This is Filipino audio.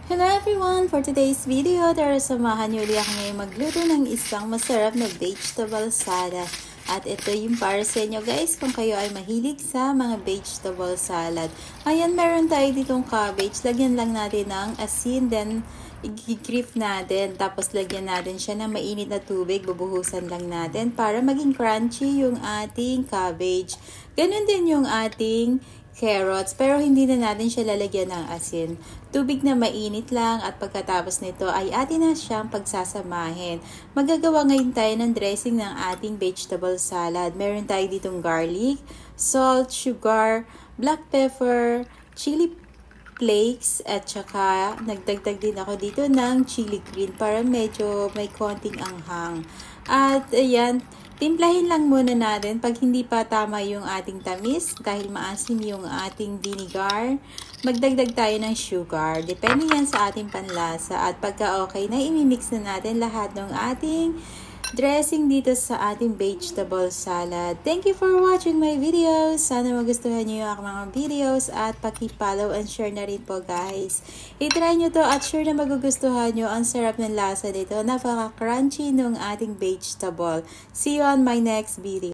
Hello everyone! For today's video, samahan niyo ulit ako ngayon magluto ng isang masarap na vegetable salad. At ito yung para sa inyo guys kung kayo ay mahilig sa mga vegetable salad. Ayan, meron tayo ditong cabbage. Lagyan lang natin ng asin, then i-grief natin. Tapos lagyan natin siya ng mainit na tubig. Bubuhusan lang natin para maging crunchy yung ating cabbage. Ganun din yung ating carrots, pero hindi na natin siya lalagyan ng asin. Tubig na mainit lang at pagkatapos nito ay atin na siyang pagsasamahin. Magagawa ngayon tayo ng dressing ng ating vegetable salad. Meron tayo ditong garlic, salt, sugar, black pepper, chili flakes, at saka nagdagdag din ako dito ng chili green para medyo may konting anghang. At ayan, timplahin lang muna natin pag hindi pa tama yung ating tamis dahil maasim yung ating vinegar. Magdagdag tayo ng sugar. Depende yan sa ating panlasa. At pagka okay na, imimix na natin lahat ng ating dressing dito sa ating vegetable salad. Thank you for watching my videos. Sana magustuhan niyo yung aking mga videos at paki-follow and share na rin po guys. I-try nyo to at sure na magugustuhan nyo. Ang sarap ng lasa nito. Napaka-crunchy ng ating vegetable. See you on my next video.